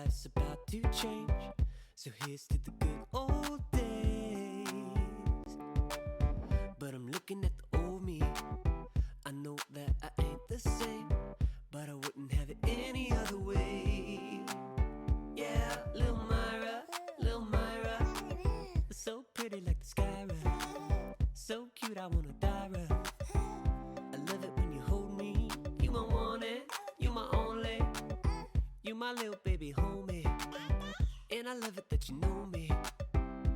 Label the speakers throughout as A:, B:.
A: life's about to change. So here's to the good old days. But I'm looking at the old me. I know that I ain't the same, but I wouldn't have it any other way. Yeah, Lil Myra, so pretty like the sky, so cute I wanna die, I love it when you hold me. You my one and you my only. You my little baby homie. And I love it that you know me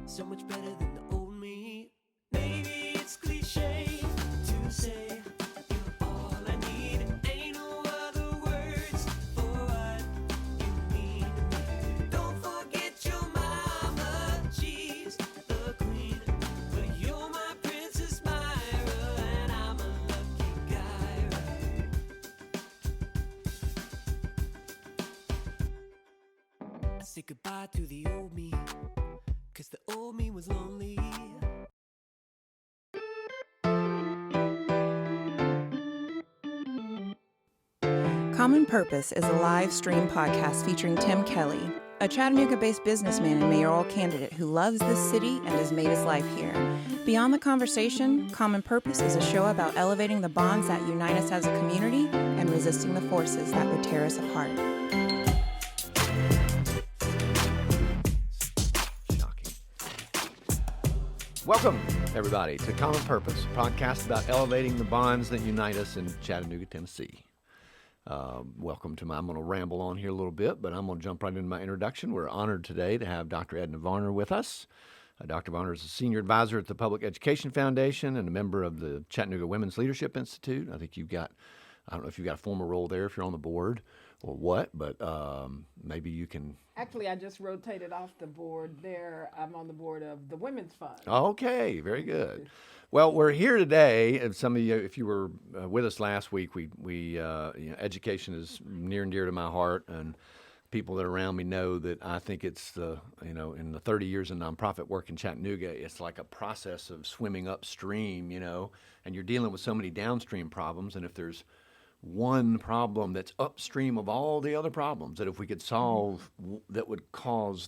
A: so much better than the old me. Maybe it's cliche to say you're all I need. Ain't no other words for what you mean to me. Don't forget your mama, she's the queen. But you're my Princess Myra, and I'm a lucky guy, right? Say goodbye to the old me, 'cause the old me was lonely.
B: Common Purpose is a live stream podcast featuring Tim Kelly, a Chattanooga-based businessman and mayoral candidate who loves this city and has made his life here. Beyond the conversation, Common Purpose is a show about elevating the bonds that unite us as a community and resisting the forces that would tear us apart.
C: Shocking. Welcome, everybody, to Common Purpose, a podcast about elevating the bonds that unite us in Chattanooga, Tennessee. Welcome to I'm going to ramble on here a little bit, but I'm going to jump right into my introduction. We're honored today to have Dr. Edna Varner with us. Dr. Varner is a senior advisor at the Public Education Foundation and a member of the Chattanooga Women's Leadership Institute. I think I don't know if you've got a formal role there, if you're on the board or what, but maybe you can.
D: Actually, I just rotated off the board there. I'm on the board of the Women's Fund.
C: Okay, very good. Well, we're here today. And some of you, if you were with us last week, education is near and dear to my heart, and people that are around me know that I think it's in the 30 years of nonprofit work in Chattanooga, it's like a process of swimming upstream, and you're dealing with so many downstream problems, and if there's one problem that's upstream of all the other problems that if we could solve that would cause,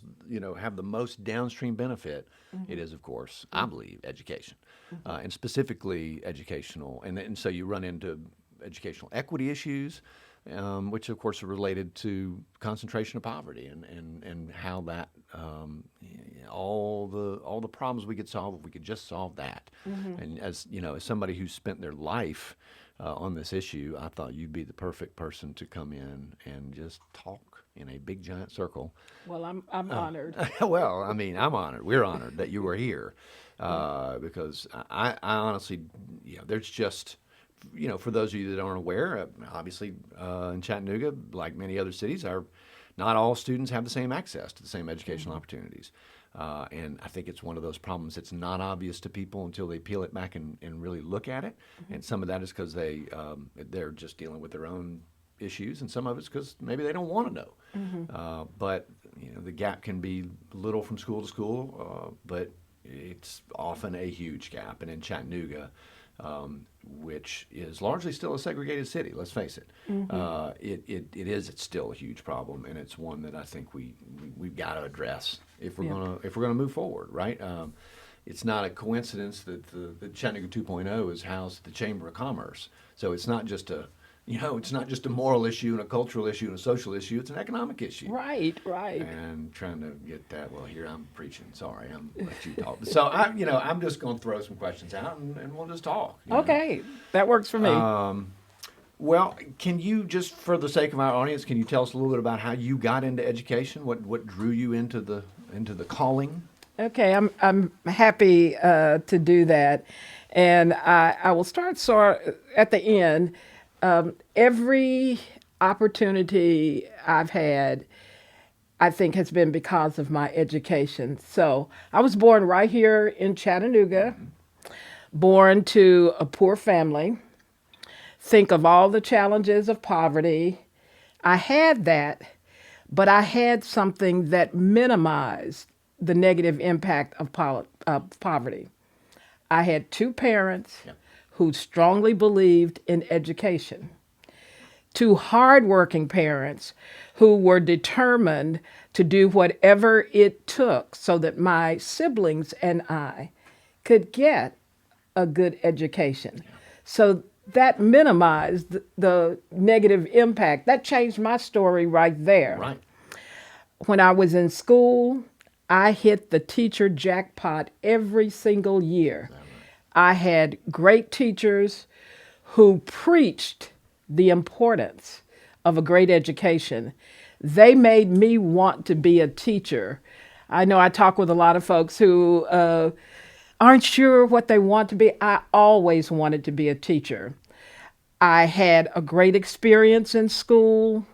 C: have the most downstream benefit, it is, of course, I believe, education, and specifically educational. And so you run into educational equity issues, which, of course, are related to concentration of poverty and how that, all the problems we could solve if we could just solve that. And as somebody who's spent their life on this issue, I thought you'd be the perfect person to come in and just talk in a big giant circle.
D: Well, I'm honored.
C: Well, I mean, I'm honored. We're honored that you were here because I honestly, there's just, for those of you that aren't aware, obviously in Chattanooga, like many other cities, not all students have the same access to the same educational opportunities. And I think it's one of those problems that's not obvious to people until they peel it back and really look at it. And some of that is because they're just dealing with their own issues, and some of it's because maybe they don't want to know. But the gap can be little from school to school, but it's often a huge gap. And in Chattanooga, which is largely still a segregated city, let's face it, it's still a huge problem, and it's one that I think we've got to address if we're gonna move forward, right? It's not a coincidence that the Chattanooga 2.0 is housed at the Chamber of Commerce, so it's not just a moral issue and a cultural issue and a social issue. It's an economic issue.
D: Right.
C: And trying to get that. Well, here I'm preaching. Sorry, I'm let you talk. So I'm just going to throw some questions out and we'll just talk.
D: Okay, that works for me.
C: Well, can you just, for the sake of our audience, can you tell us a little bit about how you got into education? What drew you into the calling?
D: Okay, I'm happy to do that, and I will start at the end. Every opportunity I've had, I think, has been because of my education. So I was born right here in Chattanooga, born to a poor family. Think of all the challenges of poverty. I had that, but I had something that minimized the negative impact of poverty. I had two parents who strongly believed in education. two hardworking parents who were determined to do whatever it took so that my siblings and I could get a good education. So that minimized the negative impact. That changed my story right there.
C: Right.
D: When I was in school, I hit the teacher jackpot every single year. I had great teachers who preached the importance of a great education. They made me want to be a teacher. I know I talk with a lot of folks who aren't sure what they want to be. I always wanted to be a teacher. I had a great experience in school.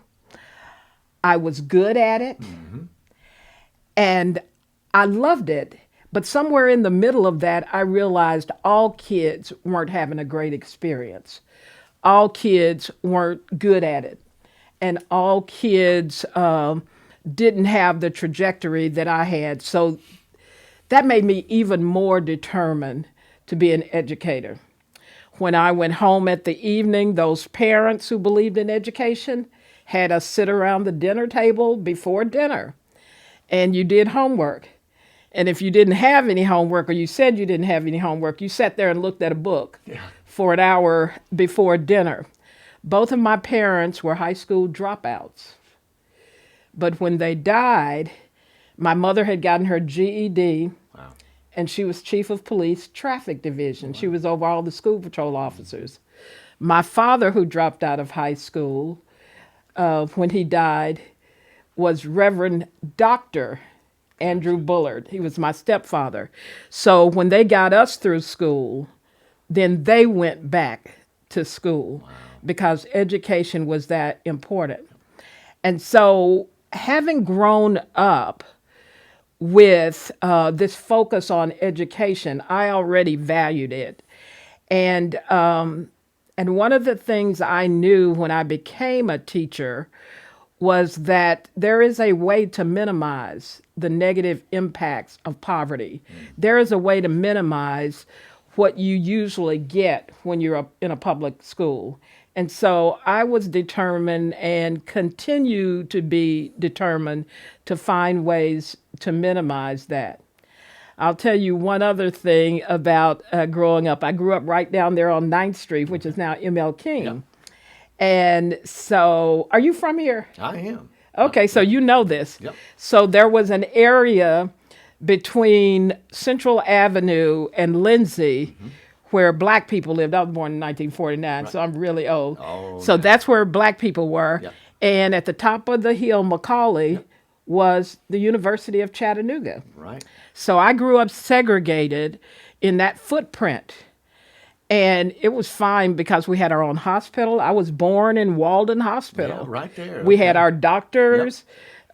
D: I was good at it. And I loved it. But somewhere in the middle of that, I realized all kids weren't having a great experience. All kids weren't good at it. And all kids didn't have the trajectory that I had. So that made me even more determined to be an educator. When I went home at the evening, those parents who believed in education had us sit around the dinner table before dinner, and you did homework. And if you didn't have any homework, or you said you didn't have any homework, you sat there and looked at a book for an hour before dinner. Both of my parents were high school dropouts. But when they died, my mother had gotten her GED, and she was chief of police traffic division. She was over all the school patrol officers. My father, who dropped out of high school when he died, was Reverend Dr. Andrew Bullard. He was my stepfather. So when they got us through school, then they went back to school because education was that important. And so having grown up with this focus on education, I already valued it. And one of the things I knew when I became a teacher was that there is a way to minimize the negative impacts of poverty. There is a way to minimize what you usually get when you're in a public school. And so I was determined and continue to be determined to find ways to minimize that. I'll tell you one other thing about growing up. I grew up right down there on 9th Street, which is now M.L. King.
C: Yep.
D: And so, are you from here?
C: I am.
D: Okay, so you know this.
C: Yep.
D: So there was an area between Central Avenue and Lindsay where black people lived. I was born in 1949, so I'm really old.
C: Oh,
D: so that's where black people were.
C: Yep.
D: And at the top of the hill, Macaulay, was the University of Chattanooga.
C: Right.
D: So I grew up segregated in that footprint. And it was fine because we had our own hospital. I was born in Walden Hospital.
C: Yeah, right there.
D: We had our doctors.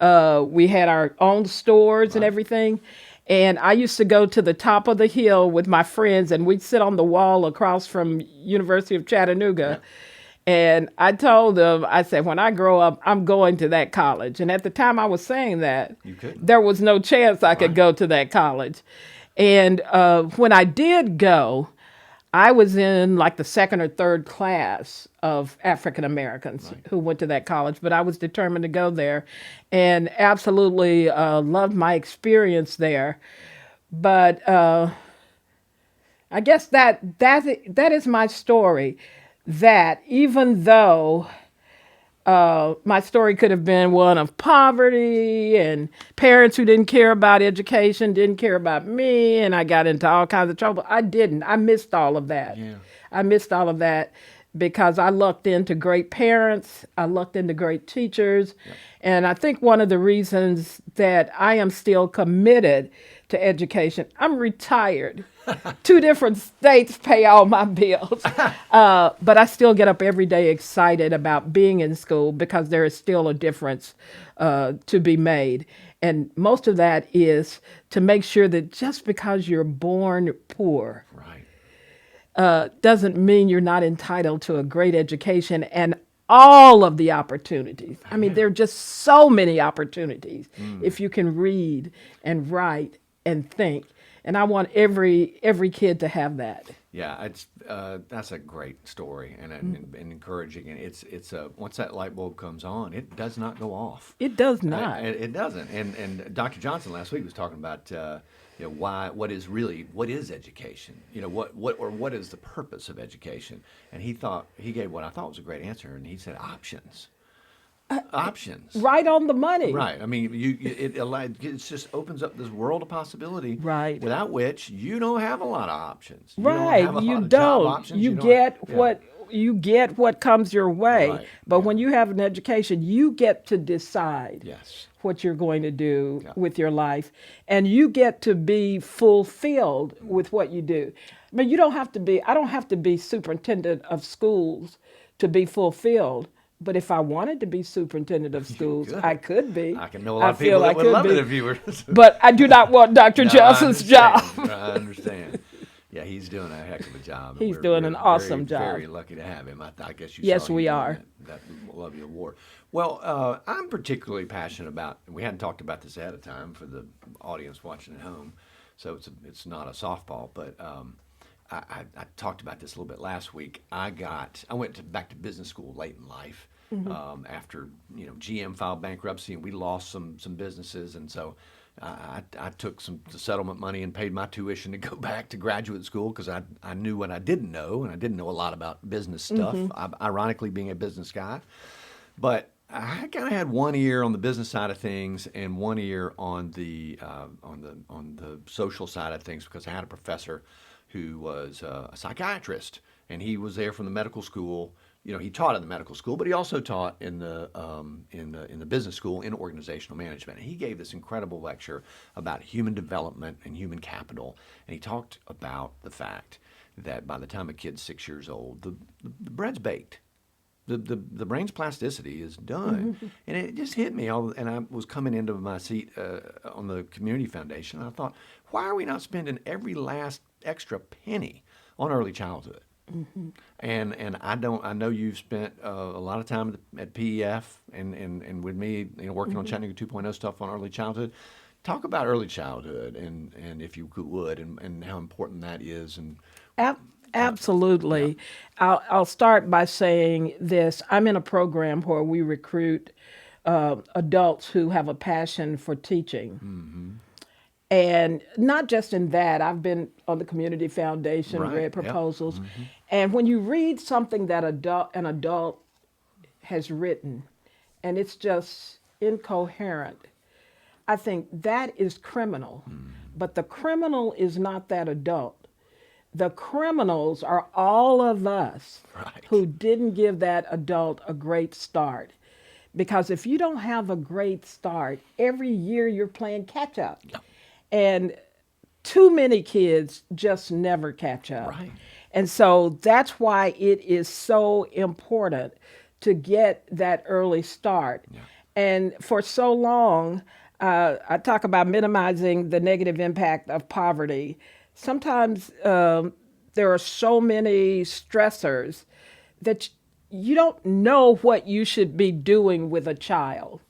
D: We had our own stores and everything. And I used to go to the top of the hill with my friends, and we'd sit on the wall across from University of Chattanooga. And I told them, I said, when I grow up, I'm going to that college. And at the time I was saying that, there was no chance I could go to that college. And when I did go, I was in like the second or third class of African Americans who went to that college, but I was determined to go there and absolutely loved my experience there. But I guess that is my story, that even though my story could have been one of poverty and parents who didn't care about education, didn't care about me, and I got into all kinds of trouble. I didn't. I missed all of that. I missed all of that because I lucked into great parents. I lucked into great teachers. And I think one of the reasons that I am still committed to education, I'm retired. 2 different states pay all my bills. But I still get up every day excited about being in school because there is still a difference to be made. And most of that is to make sure that just because you're born poor doesn't mean you're not entitled to a great education and all of the opportunities. I mean, there are just so many opportunities if you can read and write and think. And I want every kid to have that.
C: Yeah, it's that's a great story and encouraging. And it's once that light bulb comes on, it does not go off.
D: It does not.
C: It doesn't. And Dr. Johnson last week was talking about what is education? What is the purpose of education? And he gave what I thought was a great answer, and he said options. Options.
D: Right on the money.
C: Right. I mean, it just opens up this world of possibility.
D: Right.
C: Without which you don't have a lot of options.
D: Right.
C: You don't. Options.
D: You get what comes your way.
C: Right.
D: But when you have an education, you get to decide
C: Yes.
D: what you're going to do with your life, and you get to be fulfilled with what you do. I mean, I don't have to be superintendent of schools to be fulfilled. But if I wanted to be superintendent of schools, I could be.
C: I can know a lot of people that would love it if you were.
D: But I do not want Dr. Johnson's job.
C: I understand. Yeah, he's doing a heck of a job.
D: He's doing an awesome job.
C: Very lucky to have him. I guess you
D: Yes,
C: saw him
D: we
C: doing
D: are.
C: that Lovely Award. Well, I'm particularly passionate about, we hadn't talked about this ahead of time for the audience watching at home, so it's not a softball, but I talked about this a little bit last week. I went back to business school late in life. After GM filed bankruptcy and we lost some businesses, and so I took some settlement money and paid my tuition to go back to graduate school because I knew what I didn't know, and I didn't know a lot about business stuff. Ironically, being a business guy, but I kind of had 1 ear on the business side of things and 1 ear on the social side of things because I had a professor who was a psychiatrist, and he was there from the medical school. He taught in the medical school, but he also taught in the business school in organizational management. And he gave this incredible lecture about human development and human capital. And he talked about the fact that by the time a kid's 6 years old, the bread's baked. The brain's plasticity is done. And it just hit me. And I was coming into my seat on the community foundation. And I thought, why are we not spending every last extra penny on early childhood? And I know you've spent a lot of time at PEF and with me, working on Chattanooga 2.0 stuff on early childhood. Talk about early childhood and if you would, and how important that is. And
D: Absolutely. I'll start by saying this. I'm in a program where we recruit adults who have a passion for teaching. And not just in that, I've been on the Community Foundation, read proposals. And when you read something that an adult has written, and it's just incoherent, I think that is criminal. But the criminal is not that adult. The criminals are all of us who didn't give that adult a great start. Because if you don't have a great start, every year you're playing catch up. And too many kids just never catch up. And so that's why it is so important to get that early start. And for so long, I talk about minimizing the negative impact of poverty. Sometimes there are so many stressors that you don't know what you should be doing with a child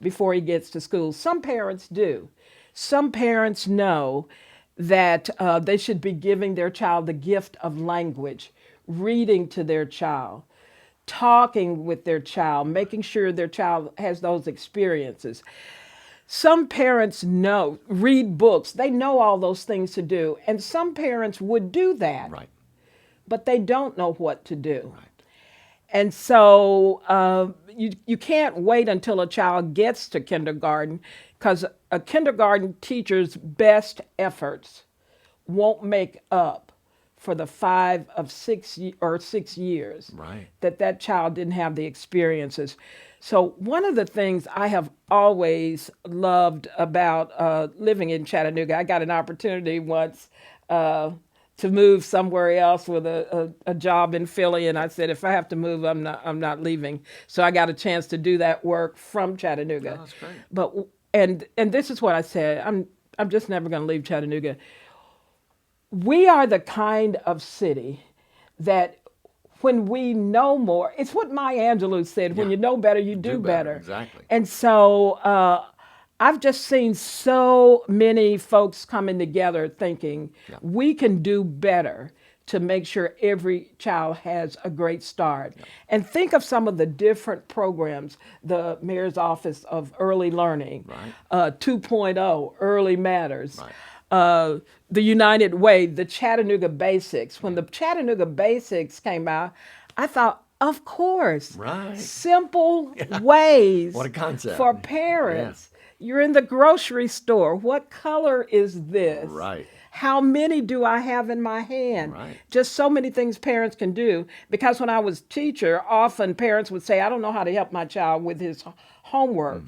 D: before he gets to school. Some parents do. Some parents know that they should be giving their child the gift of language, reading to their child, talking with their child, making sure their child has those experiences. Some parents read books. They know all those things to do. And some parents would do that, but they don't know what to do. And so you can't wait until a child gets to kindergarten, because a kindergarten teacher's best efforts won't make up for the 5 or 6 years that child didn't have the experiences. So one of the things I have always loved about living in Chattanooga, I got an opportunity once to move somewhere else with a job in Philly, and I said, if I have to move, I'm not leaving. So I got a chance to do that work from Chattanooga.
C: Oh, that's great.
D: But and this is what I said. I'm just never going to leave Chattanooga. We are the kind of city that when we know more, it's what Maya Angelou said, when you know better, you do better.
C: Exactly.
D: And so I've just seen so many folks coming together thinking we can do better to make sure every child has a great start. And think of some of the different programs, the Mayor's Office of Early Learning,
C: Right.
D: 2.0, Early Matters,
C: Right.
D: the United Way, the Chattanooga Basics. When the Chattanooga Basics came out, I thought, of course,
C: Right.
D: simple ways
C: What a concept.
D: for parents. You're in the grocery store. What color is this?
C: Right.
D: How many do I have in my hand?
C: Right.
D: Just so many things parents can do. Because when I was teacher, often parents would say, I don't know how to help my child with his homework.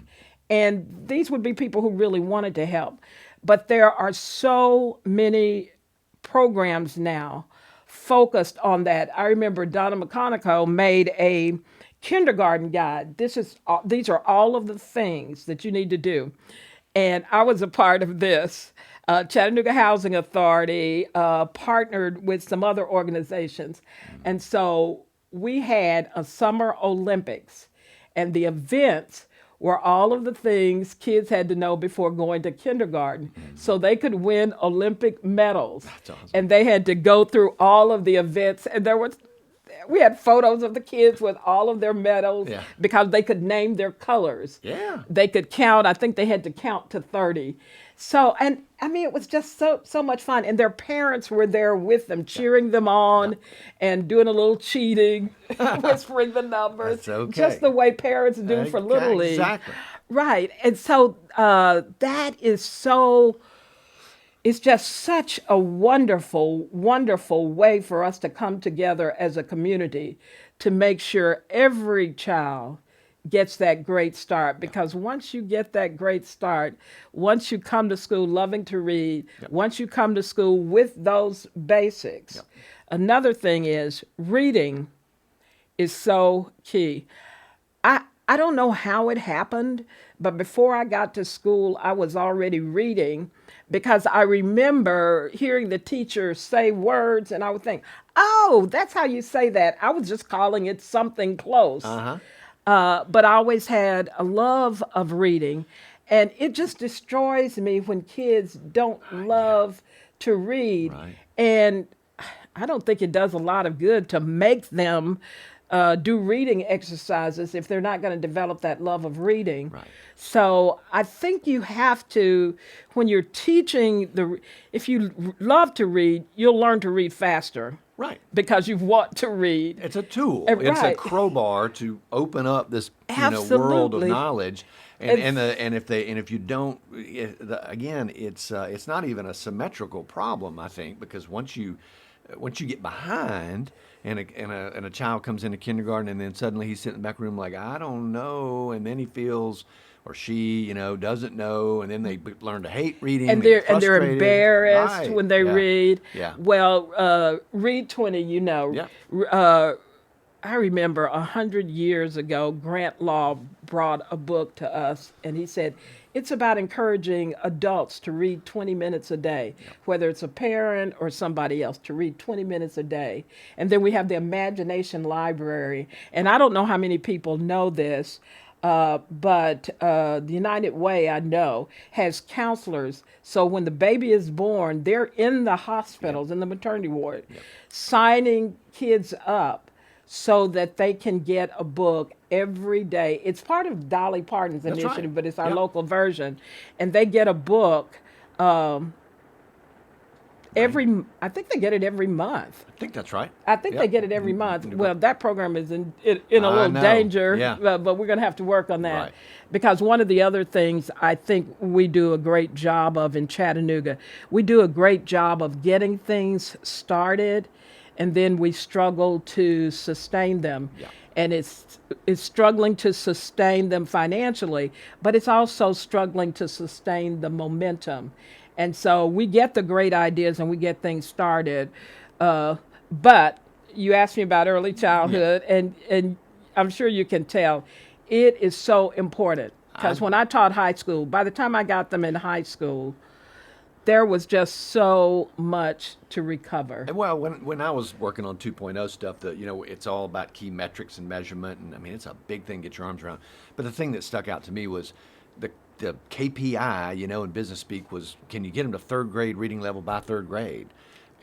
D: And these would be people who really wanted to help. But there are so many programs now focused on that. I remember Donna McConaughey made a kindergarten guide. These are all of the things that you need to do. And I was a part of this. Chattanooga Housing Authority partnered with some other organizations. And so we had a summer Olympics, and the events were all of the things kids had to know before going to kindergarten so they could win Olympic medals.
C: That's awesome.
D: And they had to go through all of the events, and we had photos of the kids with all of their medals because they could name their colors.
C: Yeah.
D: They could count. I think they had to count to 30. So, and I mean, it was just so much fun. And their parents were there with them, cheering them on and doing a little cheating, whispering the numbers.
C: That's okay.
D: Just the way parents do for Little League.
C: Exactly.
D: Right. And so that is so... It's just such a wonderful, wonderful way for us to come together as a community to make sure every child gets that great start. Because once you get that great start, once you come to school loving to read, once you come to school with those basics, another thing is reading is so key. I don't know how it happened, but before I got to school, I was already reading because I remember hearing the teacher say words and I would think, oh, that's how you say that. I was just calling it something close. But I always had a love of reading, and it just destroys me when kids don't love to read.
C: Right.
D: And I don't think it does a lot of good to make them do reading exercises if they're not going to develop that love of reading.
C: Right.
D: So I think you have to, when you're teaching, if you love to read, you'll learn to read faster.
C: Right.
D: Because you want to read.
C: It's a tool.
D: Right.
C: It's a crowbar to open up this world of
D: Absolutely.
C: knowledge. And if you don't, again, it's not even a symmetrical problem, I think, because once you get behind and a child comes into kindergarten and then suddenly he's sitting in the back room like, I don't know, and then he feels, or she, doesn't know, and then they learn to hate reading.
D: And
C: they get
D: they're
C: frustrated.
D: embarrassed
C: Right.
D: when they read.
C: Yeah.
D: Well, Read 20, I remember 100 years ago, Grant Law brought a book to us, and he said, it's about encouraging adults to read 20 minutes a day, whether it's a parent or somebody else, to read 20 minutes a day. And then we have the Imagination Library. And I don't know how many people know this, but the United Way, I know, has counselors. So when the baby is born, they're in the hospitals, in the maternity ward, signing kids up so that they can get a book every day. It's part of Dolly Parton's initiative,
C: right.
D: but it's our local version. And they get a book I think they get it every month.
C: I think that's right.
D: I think they get it every month. Well, that program is in a little
C: know.
D: danger,
C: Yeah.
D: but we're going to have to work on that.
C: Right.
D: Because one of the other things I think we do a great job of in Chattanooga, we do a great job of getting things started, and then we struggle to sustain them.
C: Yeah.
D: And it's struggling to sustain them financially, but it's also struggling to sustain the momentum. And so we get the great ideas and we get things started. But you asked me about early childhood, and I'm sure you can tell, it is so important. Because when I taught high school, by the time I got them in high school, there was just so much to recover.
C: And well, when I was working on 2.0 stuff, it's all about key metrics and measurement, and I mean it's a big thing to get your arms around. But the thing that stuck out to me was the the KPI, in business speak was, can you get them to third grade reading level by third grade?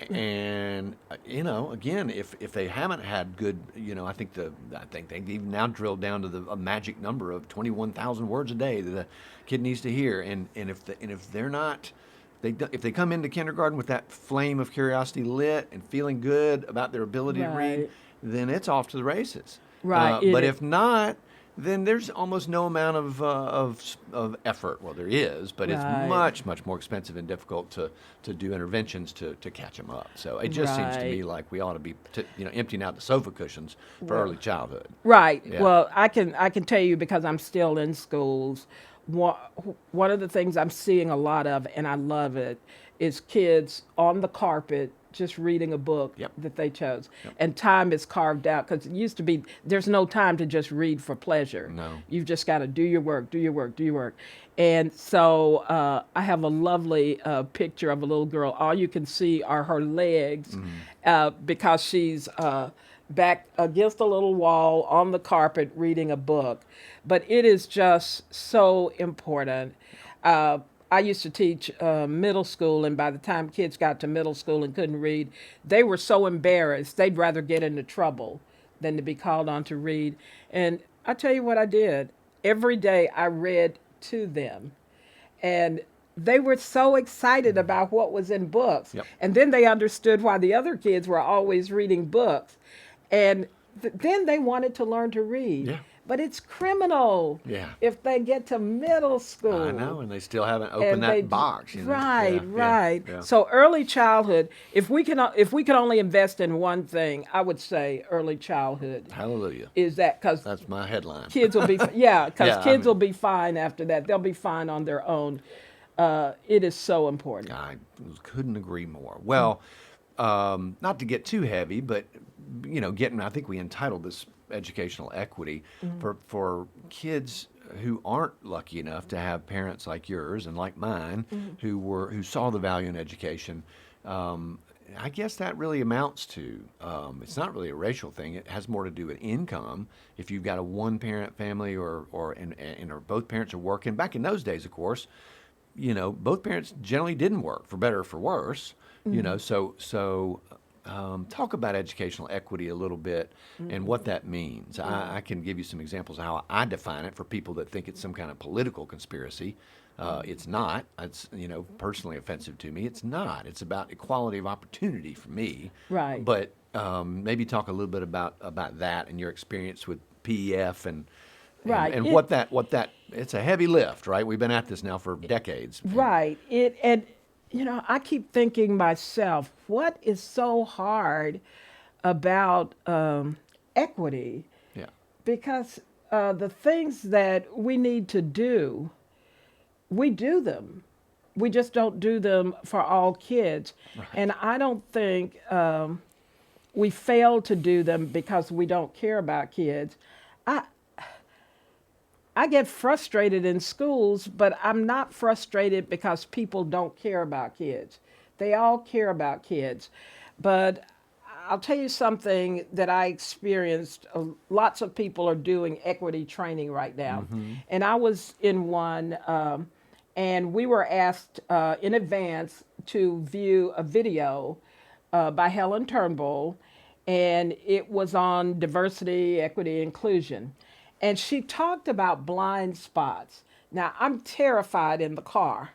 C: And again, if they haven't had good, I think they've even now drilled down to a magic number of 21,000 words a day that the kid needs to hear. And if they're not, if they come into kindergarten with that flame of curiosity lit and feeling good about their ability to read,
D: Right.
C: then it's off to the races.
D: Right.
C: But if not, then there's almost no amount of effort. Well, there is, but it's
D: Right.
C: much more expensive and difficult to do interventions to catch them up. So it just seems to me
D: Right.
C: like we ought to be emptying out the sofa cushions for early childhood.
D: Right.
C: Yeah.
D: Well, I can tell you because I'm still in schools. One of the things I'm seeing a lot of, and I love it, is kids on the carpet just reading a book
C: Yep.
D: that they chose, and time is carved out because it used to be there's no time to just read for pleasure.
C: No.
D: You've just got to do your work, do your work, do your work. And so I have a lovely picture of a little girl. All you can see are her legs because she's back against a little wall on the carpet reading a book. But it is just so important. I used to teach middle school, and by the time kids got to middle school and couldn't read, they were so embarrassed. They'd rather get into trouble than to be called on to read. And I tell you what I did. Every day I read to them. And they were so excited about what was in books.
C: Yep.
D: And then they understood why the other kids were always reading books. And then they wanted to learn to read.
C: Yeah.
D: But it's criminal
C: Yeah.
D: if they get to middle school.
C: I know, and they still haven't opened
D: And
C: that
D: they-
C: box.
D: Right,
C: Yeah,
D: right.
C: yeah.
D: So early childhood, if we can only invest in one thing, I would say early childhood
C: Hallelujah.
D: is that because
C: That's my headline.
D: kids will be because
C: Yeah, I
D: kids
C: mean-
D: will be fine after that. They'll be fine on their own. It is so important.
C: I couldn't agree more. Well, not to get too heavy, but I think we entitled this educational equity for kids who aren't lucky enough to have parents like yours and like mine who saw the value in education. I guess that really amounts to it's not really a racial thing. It has more to do with income. If you've got a one-parent family or both parents are working, back in those days, of course, both parents generally didn't work, for better or for worse. So talk about educational equity a little bit and what that means. I can give you some examples of how I define it for people that think it's some kind of political conspiracy. It's not. It's personally offensive to me. It's not. It's about equality of opportunity for me.
D: Right.
C: But maybe talk a little bit about that and your experience with PEF and
D: Right.
C: and what that it's a heavy lift, right? We've been at this now for decades.
D: Right. I keep thinking myself, what is so hard about equity?
C: Yeah.
D: Because the things that we need to do, we do them. We just don't do them for all kids. Right. And I don't think we fail to do them because we don't care about kids. I get frustrated in schools, but I'm not frustrated because people don't care about kids. They all care about kids. But I'll tell you something that I experienced. Lots of people are doing equity training right now. And I was in one, and we were asked in advance to view a video by Helen Turnbull, and it was on diversity, equity, inclusion. And she talked about blind spots. Now, I'm terrified in the car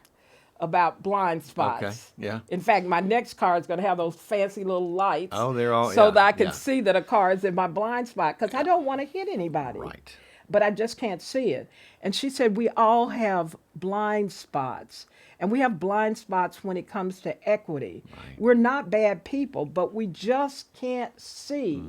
D: about blind spots.
C: Okay, yeah.
D: In fact, my next car is going to have those fancy little lights.
C: Oh, they're all
D: so
C: yeah,
D: that I can
C: yeah.
D: see that a car is in my blind spot because I don't want to hit anybody.
C: Right.
D: But I just can't see it. And she said we all have blind spots. And we have blind spots when it comes to equity.
C: Right.
D: We're not bad people, but we just can't see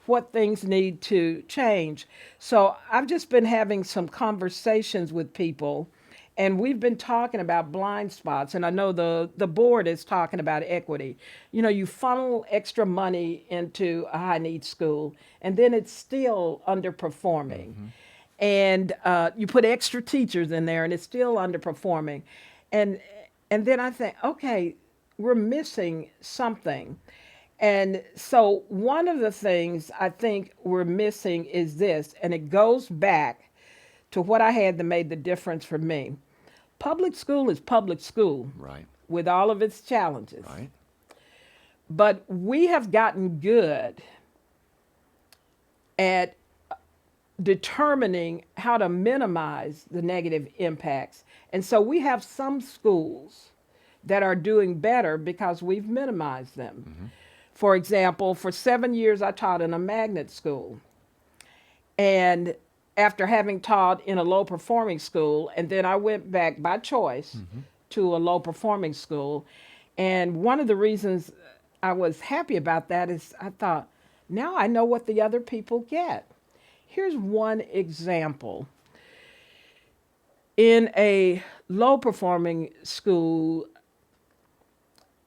D: what things need to change. So I've just been having some conversations with people, and we've been talking about blind spots. And I know the board is talking about equity. You funnel extra money into a high need school, and then it's still underperforming. And you put extra teachers in there, and it's still underperforming. And then I think, okay, we're missing something. And so one of the things I think we're missing is this, and it goes back to what I had that made the difference for me. Public school is public school
C: Right.
D: with all of its challenges.
C: Right.
D: But we have gotten good at determining how to minimize the negative impacts. And so we have some schools that are doing better because we've minimized them.
C: Mm-hmm.
D: For example, for 7 years, I taught in a magnet school. And after having taught in a low performing school, and then I went back by choice to a low performing school. And one of the reasons I was happy about that is I thought, now I know what the other people get. Here's one example. In a low performing school,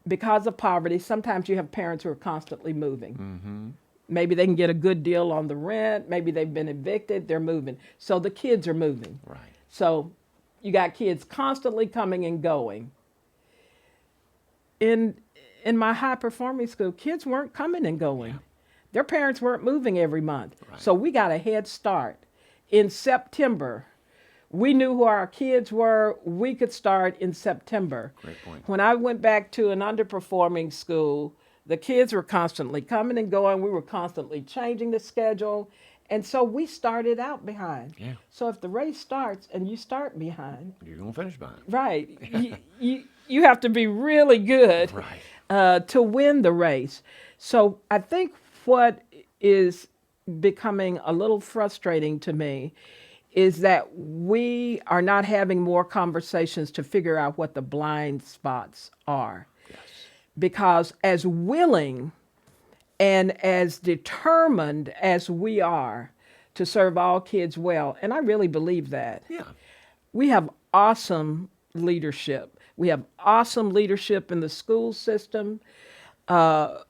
D: because of poverty, sometimes you have parents who are constantly moving. Maybe they can get a good deal on the rent. Maybe they've been evicted. They're moving. So the kids are moving.
C: Right.
D: So you got kids constantly coming and going. In my high performing school, kids weren't coming and going.
C: Yeah.
D: Their parents weren't moving every month.
C: Right.
D: So we got a head start. In September, we knew who our kids were. We could start in September.
C: Great point.
D: When I went back to an underperforming school, the kids were constantly coming and going. We were constantly changing the schedule. And so we started out behind.
C: Yeah.
D: So if the race starts and you start behind,
C: You're going to finish behind.
D: right, you have to be really good
C: Right.
D: to win the race. So I think what is becoming a little frustrating to me is that we are not having more conversations to figure out what the blind spots are.
C: Yes.
D: Because as willing and as determined as we are to serve all kids well, and I really believe that,
C: Yeah.
D: we have awesome leadership. We have awesome leadership in the school system.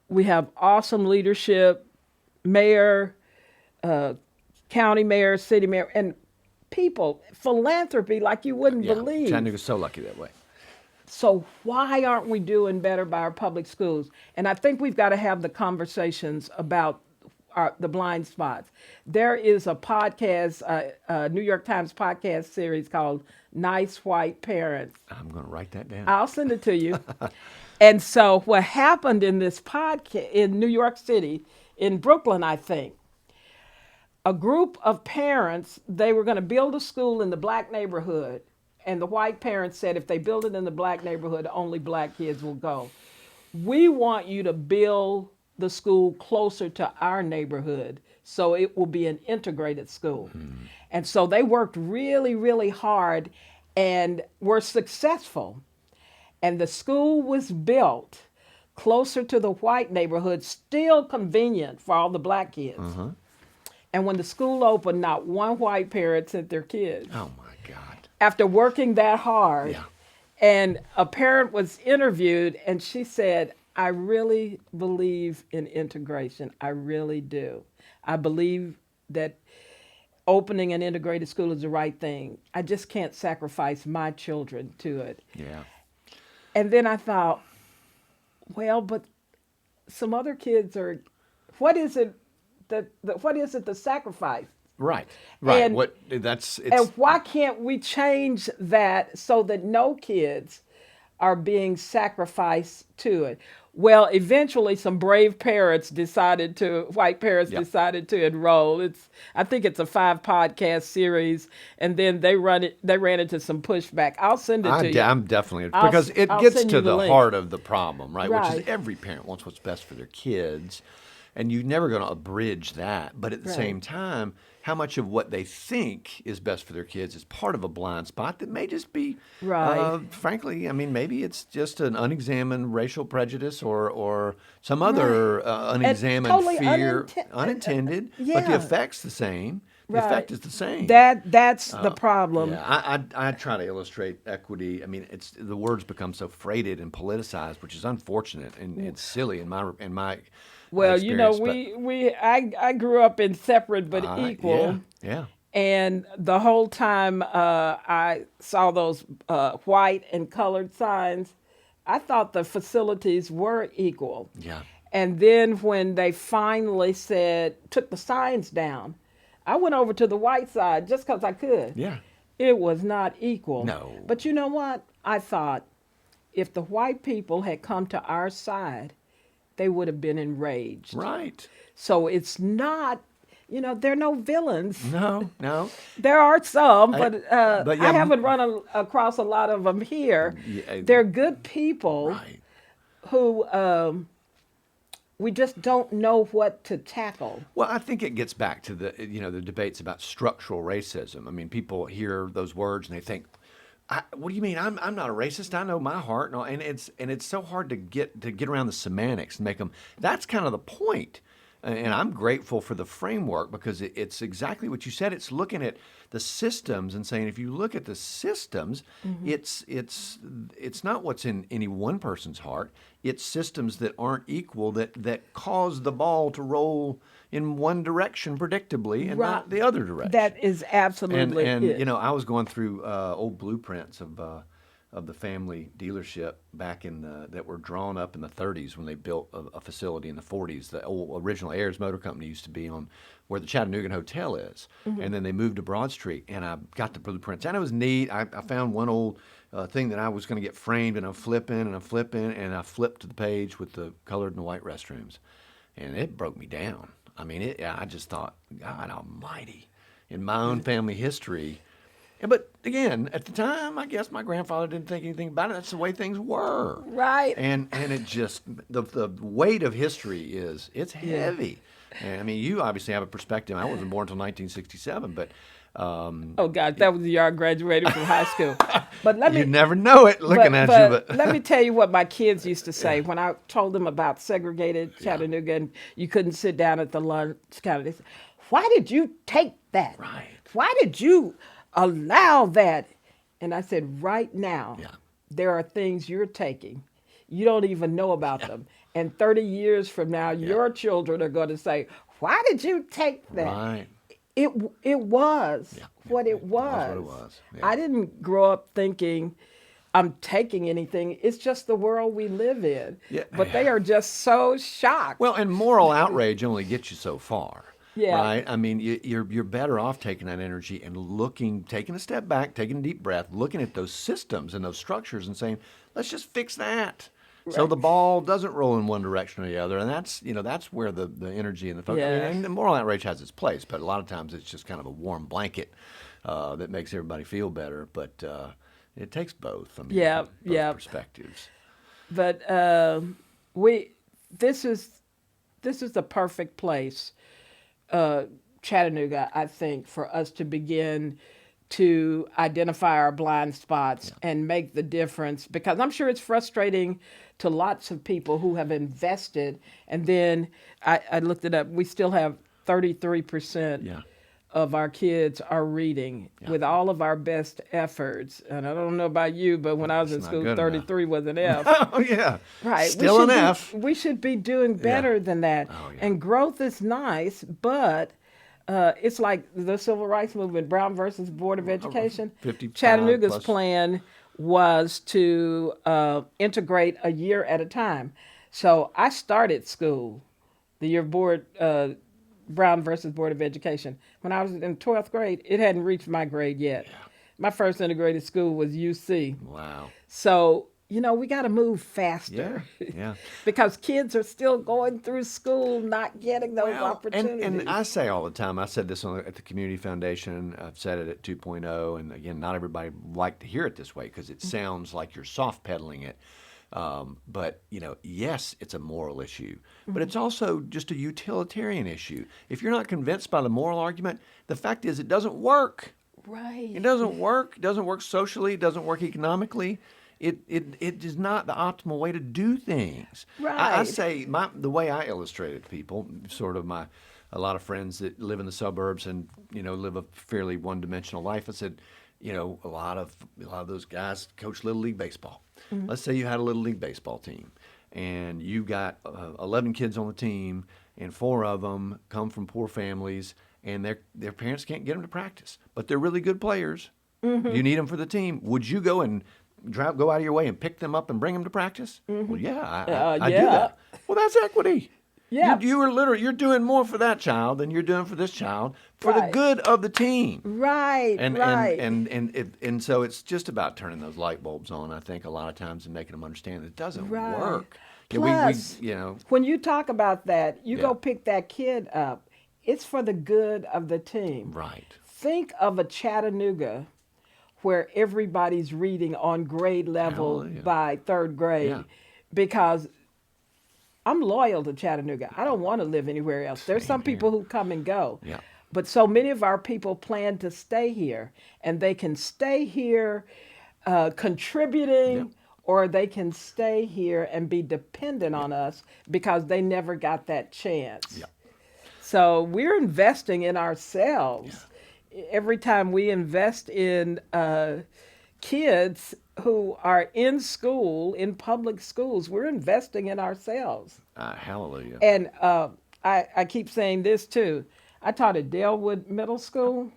D: We have awesome leadership, mayor, county mayor, city mayor, and people, philanthropy like you wouldn't
C: Yeah.
D: believe.
C: Chattanooga's so lucky that way.
D: So why aren't we doing better by our public schools? And I think we've got to have the conversations about the blind spots. There is a podcast, a New York Times podcast series called Nice White Parents.
C: I'm going to write that down.
D: I'll send it to you. And so what happened in this podcast in New York City, in Brooklyn, I think, a group of parents, they were going to build a school in the black neighborhood. And the white parents said, if they build it in the black neighborhood, only black kids will go. We want you to build the school closer to our neighborhood so it will be an integrated school. And so they worked really, really hard and were successful. And the school was built closer to the white neighborhood, still convenient for all the black kids. And when the school opened, not one white parent sent their kids.
C: Oh, my God.
D: After working that hard.
C: Yeah.
D: And a parent was interviewed, and she said, I really believe in integration. I really do. I believe that opening an integrated school is the right thing. I just can't sacrifice my children to it.
C: Yeah.
D: And then I thought, well, but some other kids are, what is it the sacrifice?
C: Right. Right.
D: And-
C: It's
D: And why can't we change that so that no kids are being sacrificed to it? Well, eventually some brave parents white parents
C: Yep.
D: decided to enroll. I think it's a 5-podcast series, and then they ran into some pushback. I'll send it to you.
C: I'm definitely,
D: I'll
C: because it
D: I'll
C: gets
D: send
C: to
D: you the
C: the
D: link.
C: heart of the problem, right? Which
D: Right.
C: is every parent wants what's best for their kids. And you're never going to abridge that. But at the
D: Right.
C: same time, how much of what they think is best for their kids is part of a blind spot that may just be,
D: Right.
C: frankly, I mean, maybe it's just an unexamined racial prejudice or some other unexamined
D: totally
C: fear, unintended, but the
D: yeah.
C: effect's the same. The
D: Right.
C: effect is the same.
D: That's the problem.
C: Yeah, I try to illustrate equity. I mean, the words become so freighted and politicized, which is unfortunate and it's silly in my
D: Well, you know,
C: experience,
D: I grew up in separate but equal.
C: Yeah.
D: And the whole time I saw those white and colored signs, I thought the facilities were equal.
C: Yeah.
D: And then when they finally took the signs down, I went over to the white side just because I could.
C: Yeah.
D: It was not equal.
C: No.
D: But you know what? I thought if the white people had come to our side, they would have been enraged.
C: Right.
D: So it's not, there are no villains.
C: No, no.
D: There are some, but
C: but yeah,
D: I haven't run across a lot of them here.
C: Yeah,
D: They're good people
C: Right.
D: who we just don't know what to tackle.
C: Well, I think it gets back to the debates about structural racism. I mean, people hear those words and they think, "What do you mean? I'm not a racist. I know my heart." And it's so hard to get around the semantics and make them. That's kind of the point. And I'm grateful for the framework because it's exactly what you said. It's looking at the systems and saying, if you look at the systems, it's not what's in any one person's heart. It's systems that aren't equal that cause the ball to roll in one direction predictably and not the other direction.
D: That is absolutely
C: and
D: it.
C: I was going through old blueprints of the family dealership back that were drawn up in the 30s when they built a facility in the 40s. The old original Ayers Motor Company used to be on where the Chattanooga Hotel is, and then they moved to Broad Street. And I got the blueprints, and it was neat. I found one old thing that I was going to get framed, and I'm flipping, and I flipped to the page with the colored and the white restrooms, and it broke me down. I mean, I just thought, God Almighty, in my own family history. But again, at the time, I guess my grandfather didn't think anything about it. That's the way things were.
D: Right.
C: And it just, the weight of history it's heavy. And I mean, you obviously have a perspective. I wasn't born until 1967, but.
D: Oh, God, that was the year I graduated from high school. But let me.
C: You never know it looking at you. But
D: let me tell you what my kids used to say when I told them about segregated Chattanooga and you couldn't sit down at the lunch counter. They said, "Why did you take that?
C: Right.
D: Why did you allow that?" And I said, right now, there are things you're taking. You don't even know about them. And 30 years from now, your children are going to say, "Why did you take that?"
C: Right.
D: It was what it was.
C: What it was. Yeah.
D: I didn't grow up thinking I'm taking anything. It's just the world we live in.
C: Yeah.
D: But they are just so shocked.
C: Well, and moral outrage only gets you so far.
D: Yeah.
C: Right? I mean, you're better off taking that energy and taking a step back, taking a deep breath, looking at those systems and those structures and saying, let's just fix that. So the ball doesn't roll in one direction or the other. And that's where the energy and the focus, and the moral outrage has its place, but a lot of times it's just kind of a warm blanket that makes everybody feel better. But it takes both. I mean, both perspectives.
D: But this is the perfect place, Chattanooga, I think, for us to begin to identify our blind spots and make the difference, because I'm sure it's frustrating to lots of people who have invested. And then I looked it up. We still have 33% of our kids are reading with all of our best efforts. And I don't know about you, but when I was in school, 33 was an F.
C: Oh, yeah.
D: Right.
C: Still an F.
D: We should be doing better than that.
C: Oh, yeah.
D: And growth is nice, but it's like the Civil Rights Movement, Brown versus Board of Education.
C: 55
D: Chattanooga's
C: plus.
D: plan was to integrate a year at a time. So I started school the year Brown versus Board of Education. When I was in 12th grade, it hadn't reached my grade yet. Yeah. My first integrated school was UC.
C: Wow.
D: So, we got to move faster.
C: Yeah.
D: Because kids are still going through school, not getting those opportunities.
C: And I say all the time, I said this at the Community Foundation, I've said it at 2.0, and again, not everybody like to hear it this way because it sounds like you're soft pedaling it. But, yes, it's a moral issue, but it's also just a utilitarian issue. If you're not convinced by the moral argument, the fact is it doesn't work.
D: Right.
C: It doesn't work. It doesn't work socially. It doesn't work economically. It is not the optimal way to do things.
D: Right.
C: I say the way I illustrate it to people, sort of a lot of friends that live in the suburbs and live a fairly one-dimensional life. I said, a lot of those guys coach Little League baseball. Mm-hmm. Let's say you had a Little League baseball team, and you got 11 kids on the team, and 4 of them come from poor families, and their parents can't get them to practice, but they're really good players. Mm-hmm. You need them for the team. Would you go and go out of your way and pick them up and bring them to practice? Mm-hmm. Well, yeah, I do that. Well, that's equity.
D: Yeah.
C: You're doing more for that child than you're doing for this child for the
D: Right.
C: good of the team.
D: Right, right.
C: And so it's just about turning those light bulbs on, I think, a lot of times, and making them understand it doesn't
D: Right.
C: work.
D: Plus, when you talk about that, you
C: Yeah.
D: go pick that kid up. It's for the good of the team.
C: Right.
D: Think of a Chattanooga where everybody's reading on grade level
C: Hallelujah.
D: by third grade,
C: Yeah.
D: because I'm loyal to Chattanooga. I don't want to live anywhere else. There's some
C: Same here.
D: people who come and go.
C: Yeah.
D: But so many of our people plan to stay here, and they can stay here contributing,
C: Yep.
D: or they can stay here and be dependent on us because they never got that chance.
C: Yeah.
D: So we're investing in ourselves. Every time we invest in kids who are in school, in public schools, we're investing in ourselves.
C: Hallelujah.
D: And I keep saying this too. I taught at Dalewood Middle School.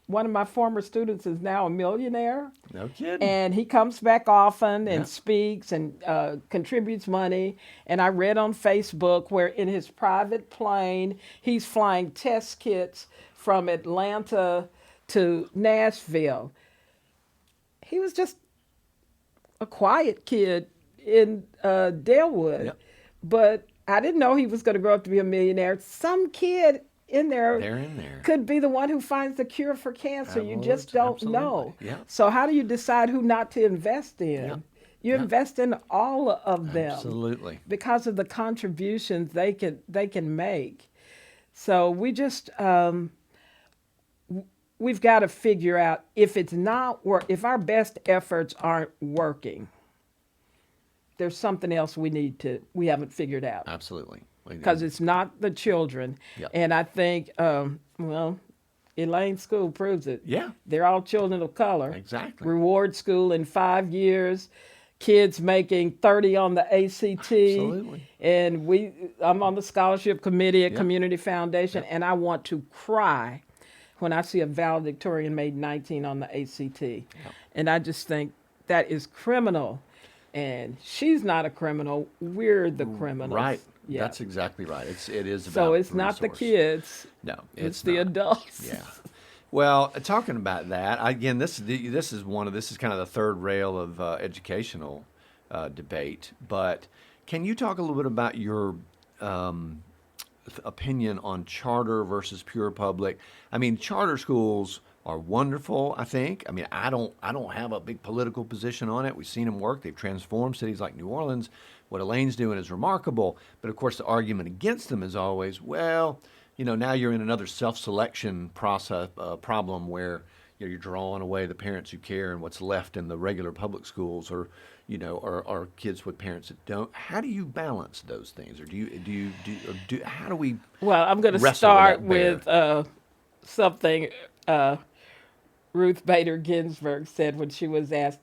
D: One of my former students is now a millionaire.
C: No kidding.
D: And he comes back often and
C: Yeah.
D: speaks and contributes money. And I read on Facebook where in his private plane, he's flying test kits from Atlanta to Nashville. He was just a quiet kid in Dalewood.
C: Yep.
D: But I didn't know he was going to grow up to be a millionaire. Some kid in
C: They're in there.
D: could be the one who finds the cure for cancer. You just don't
C: Absolutely.
D: know.
C: Yeah.
D: So how do you decide who not to invest in?
C: Yeah.
D: You
C: Yeah.
D: invest in all of them
C: Absolutely.
D: because of the contributions they can make. So we just we've got to figure out if it's not if our best efforts aren't working, there's something else we haven't figured out.
C: Absolutely.
D: Because it's not the children.
C: Yep.
D: And I think, Elaine's school proves it.
C: Yeah.
D: They're all children of color.
C: Exactly.
D: Reward school in 5 years, kids making 30 on the ACT.
C: Absolutely.
D: And I'm on the scholarship committee at
C: Yep.
D: Community Foundation, and I want to cry when I see a valedictorian made 19 on the ACT. And I just think that is criminal. And she's not a criminal. We're the criminals.
C: Right.
D: Yeah.
C: That's exactly right. It is about
D: So it's not the
C: resource.
D: kids.
C: No,
D: It's the
C: not.
D: adults.
C: Yeah. Well, talking about that again, this is kind of the third rail of educational debate. But can you talk a little bit about your opinion on charter versus pure public? I mean, charter schools are wonderful, I think. I mean, I don't have a big political position on it. We've seen them work. They've transformed cities like New Orleans. What Elaine's doing is remarkable. But of course, the argument against them is always, well, now you're in another self-selection process problem where you're drawing away the parents who care, and what's left in the regular public schools are kids with parents that don't. How do you balance those things, or how do we?
D: Well, I'm going to
C: wrestle
D: start
C: with
D: with something Ruth Bader Ginsburg said when she was asked,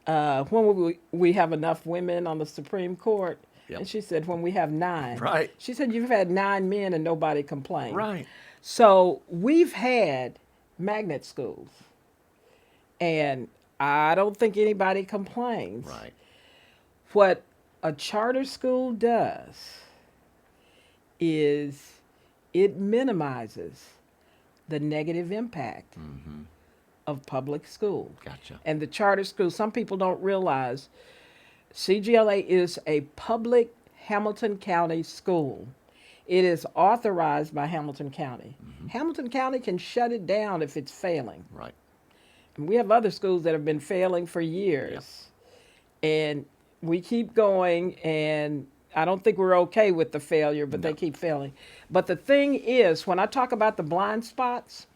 D: when will we have enough women on the Supreme Court?
C: Yep.
D: And she said, when we have 9.
C: Right.
D: She said, you've had 9 men and nobody complained.
C: Right.
D: So we've had magnet schools, and I don't think anybody complains.
C: Right.
D: What a charter school does is it minimizes the negative impact of public school.
C: Gotcha.
D: And the charter school, some people don't realize CGLA is a public Hamilton County school. It is authorized by Hamilton County. Hamilton County can shut it down if it's failing.
C: Right.
D: And we have other schools that have been failing for years. And we keep going, and I don't think we're okay with the failure, but they keep failing. But the thing is, when I talk about the blind spots,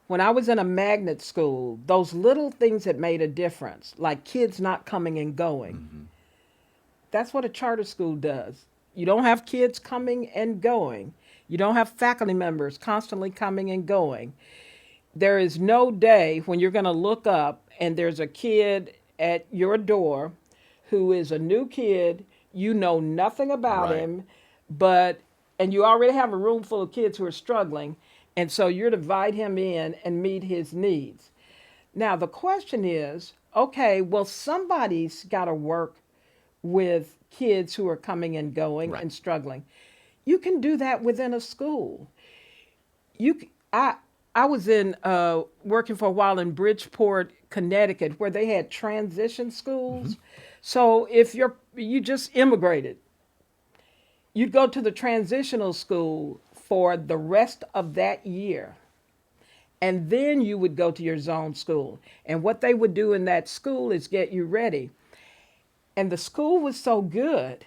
D: when I was in a magnet school, those little things that made a difference, like kids not coming and going, that's what a charter school does. You don't have kids coming and going. You don't have faculty members constantly coming and going. There is no day when you're going to look up and there's a kid at your door who is a new kid. You know nothing about
C: Right.
D: him, and you already have a room full of kids who are struggling. And so you're to invite him in and meet his needs. Now, the question is, okay, well, somebody's got to work with kids who are coming and going
C: Right.
D: and struggling. You can do that within a school. You, I was in working for a while in Bridgeport, Connecticut, where they had transition schools. So if you just immigrated, you'd go to the transitional school for the rest of that year. And then you would go to your zone school. And what they would do in that school is get you ready. And the school was so good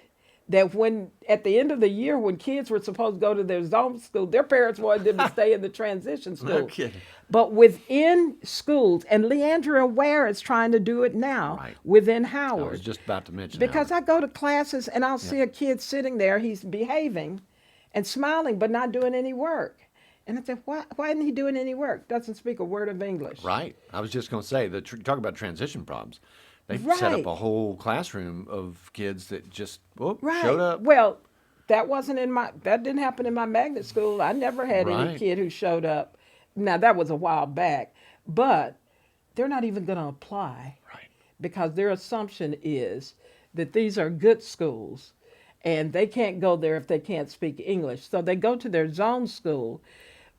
D: that when at the end of the year, when kids were supposed to go to their zone school, their parents wanted them to stay in the transition school.
C: No kidding.
D: But within schools, and Leandra Ware is trying to do it now
C: Right.
D: within
C: I
D: Howard.
C: was just about to mention
D: Because
C: Howard.
D: I go to classes and I'll see a kid sitting there, he's behaving and smiling, but not doing any work. And I said, why isn't he doing any work? Doesn't speak a word of English.
C: Right. I was just going to say, talk about transition problems. They set up
D: Right.
C: a whole classroom of kids that just
D: Right.
C: showed up.
D: Well, that didn't happen in my magnet school. I never had any
C: Right.
D: kid who showed up. Now, that was a while back, but they're not even going to apply.
C: Right.
D: Because their assumption is that these are good schools and they can't go there if they can't speak English. So they go to their zone school,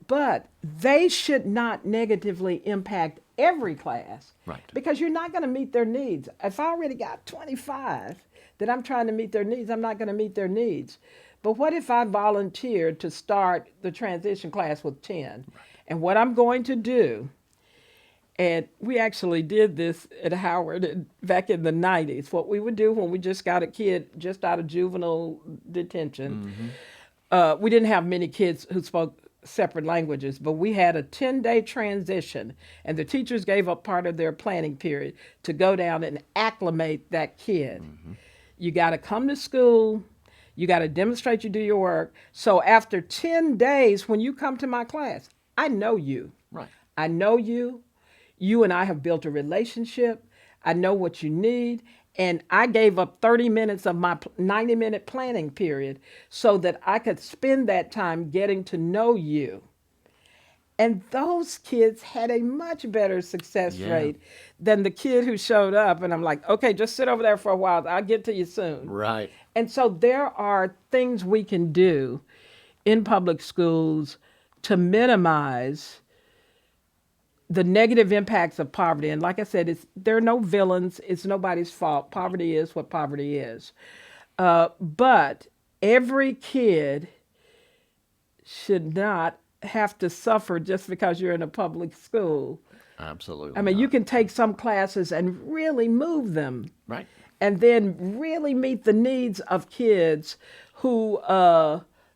D: but they should not negatively impact every class.
C: Right.
D: Because you're not going to meet their needs. If I already got 25 that I'm trying to meet their needs, I'm not going to meet their needs. But what if I volunteered to start the transition class with 10? Right. And what I'm going to do, and we actually did this at Howard back in the 90s. What we would do when we just got a kid just out of juvenile detention, we didn't have many kids who spoke separate languages, but we had a 10-day transition, and the teachers gave up part of their planning period to go down and acclimate that kid. You got to come to school. You got to demonstrate you do your work. So after 10 days, when you come to my class, I know you.
C: Right.
D: I know you. You and I have built a relationship. I know what you need. And I gave up 30 minutes of my 90-minute planning period so that I could spend that time getting to know you. And those kids had a much better success rate than the kid who showed up. And I'm like, okay, just sit over there for a while. I'll get to you soon.
C: Right.
D: And so there are things we can do in public schools to minimize the negative impacts of poverty. And like I said, there are no villains. It's nobody's fault. Poverty is what poverty is. But every kid should not have to suffer just because you're in a public school.
C: Absolutely.
D: I mean,
C: not.
D: you can take some classes and really move them.
C: Right.
D: And then really meet the needs of kids who,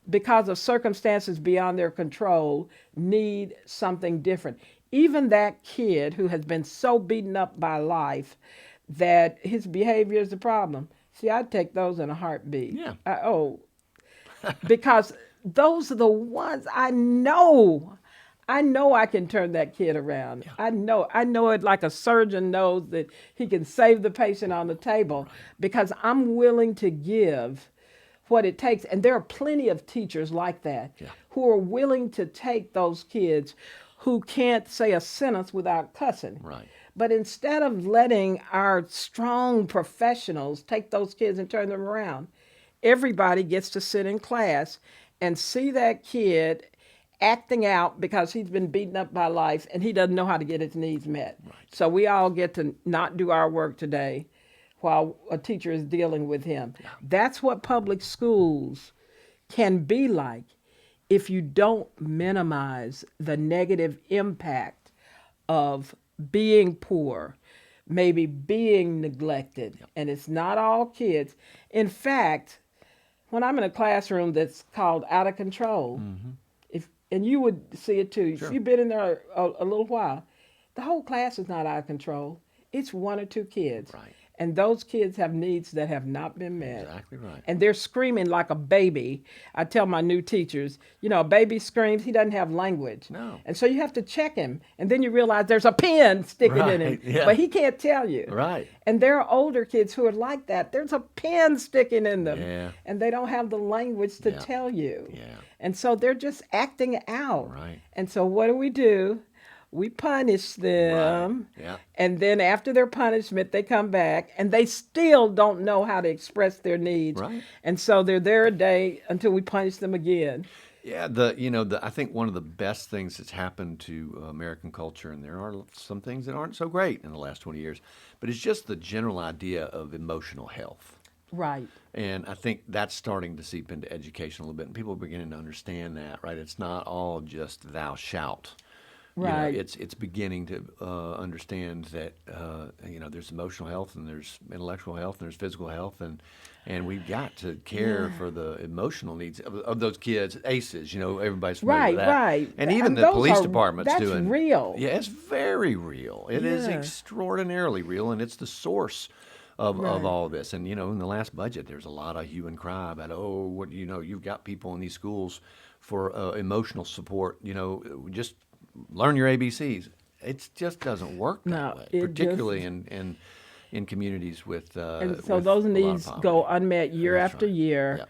D: because of circumstances beyond their control, need something different. Even that kid who has been so beaten up by life that his behavior is the problem. See, I'd take those in a heartbeat.
C: Yeah.
D: Because those are the ones I know. I know I can turn that kid around. Yeah. I know it like a surgeon knows that he can save the patient on the table because I'm willing to give what it takes. And there are plenty of teachers like that who are willing to take those kids who can't say a sentence without cussing.
C: Right.
D: But instead of letting our strong professionals take those kids and turn them around, everybody gets to sit in class and see that kid acting out because he's been beaten up by life and he doesn't know how to get his needs met. Right. So we all get to not do our work today while a teacher is dealing with him. Yeah. That's what public schools can be like if you don't minimize the negative impact of being poor, maybe being neglected. Yep. And it's not all kids. In fact, when I'm in a classroom that's called out of control, and you would see it too, if you've been in there a little while, the whole class is not out of control. It's one or two kids.
C: Right.
D: And those kids have needs that have not been met.
C: Exactly right.
D: And they're screaming like a baby. I tell my new teachers, a baby screams, he doesn't have language.
C: No.
D: And so you have to check him. And then you realize there's a pen sticking in him.
C: Yeah.
D: But he can't tell you.
C: Right.
D: And there are older kids who are like that. There's a pen sticking in them.
C: Yeah.
D: And they don't have the language to tell you.
C: Yeah.
D: And so they're just acting out.
C: Right.
D: And so what do? we punish them.
C: Right. Yeah.
D: And then after their punishment, they come back and they still don't know how to express their needs.
C: Right.
D: And so they're there a day until we punish them again.
C: Yeah, I think one of the best things that's happened to American culture, and there are some things that aren't so great in the last 20 years, but it's just the general idea of emotional health.
D: Right.
C: And I think that's starting to seep into education a little bit, and people are beginning to understand that, right? It's not all just thou shalt.
D: Right.
C: It's beginning to understand that there's emotional health and there's intellectual health and there's physical health, and we've got to care for the emotional needs of those kids. ACEs, everybody's familiar with that.
D: Right.
C: And even the
D: those
C: police
D: are-
C: department's
D: that's
C: doing
D: real.
C: Yeah, it's very real. It is
D: Yeah.
C: extraordinarily real, and it's the source of
D: Right.
C: all of this. And in the last budget, there's a lot of hue and cry about you've got people in these schools for emotional support. Just learn your ABCs. It just doesn't work that
D: No,
C: way,
D: it
C: particularly in communities with
D: And so
C: with
D: those
C: a lot of
D: needs go
C: poverty.
D: unmet year
C: That's
D: after
C: right.
D: year.
C: Yep.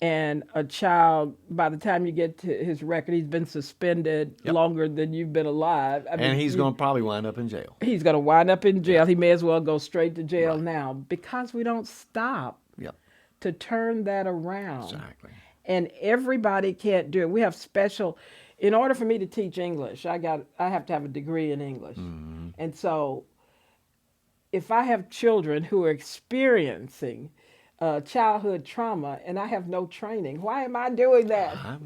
D: And a child, by the time you get to his record, he's been suspended
C: Yep.
D: longer than you've been alive. I mean,
C: And he's going to probably wind up in jail.
D: he's going to wind up in jail. He may as well go straight to jail
C: Right.
D: now because we don't stop
C: Yep,
D: to turn that around.
C: exactly.
D: And everybody can't do it. We have special. In order for me to teach English, I have to have a degree in English.
C: Mm-hmm.
D: And so, if I have children who are experiencing childhood trauma and I have no training, why am I doing that?
C: I'm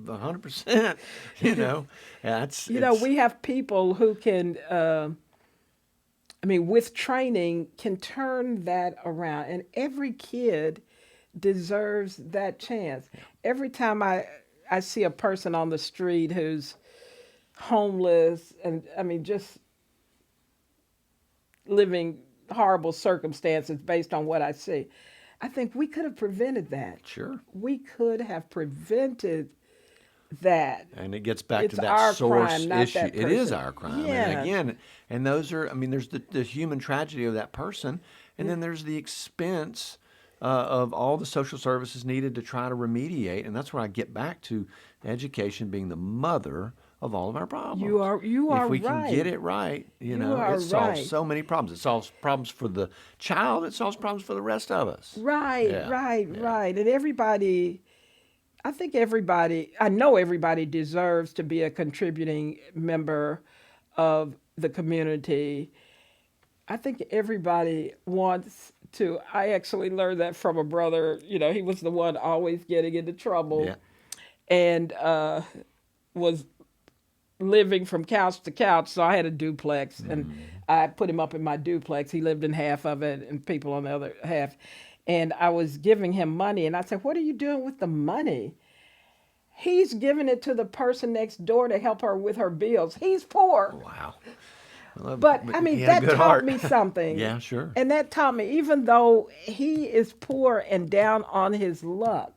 C: 100%. That's
D: We have people who can, with training, can turn that around. And every kid deserves that chance. Every time I see a person on the street who's homeless and, just living horrible circumstances based on what I see, I think we could have prevented that.
C: Sure.
D: We could have prevented that.
C: And it gets back
D: It's
C: to
D: our
C: that source
D: crime, not
C: issue.
D: that
C: It is
D: person.
C: our crime.
D: Yeah.
C: And again, and those are, there's the human tragedy of that person, and then there's the expense of all the social services needed to try to remediate. And that's where I get back to education being the mother of all of our problems.
D: You are
C: If we
D: right.
C: can get it right,
D: You are
C: it solves
D: right.
C: so many problems. It solves problems for the child. It solves problems for the rest of us.
D: Right,
C: Yeah,
D: right,
C: yeah.
D: right. And everybody, I know everybody deserves to be a contributing member of the community. I think everybody wants to. I actually learned that from a brother. He was the one always getting into trouble
C: Yeah.
D: and was living from couch to couch. So I had a duplex and I put him up in my duplex. He lived in half of it and people on the other half. And I was giving him money and I said, "What are you doing with the money?" He's giving it to the person next door to help her with her bills. He's poor.
C: Wow. Well,
D: But
C: he had a
D: that
C: good
D: taught
C: heart.
D: me something.
C: Yeah, sure.
D: And that taught me, even though he is poor and down on his luck,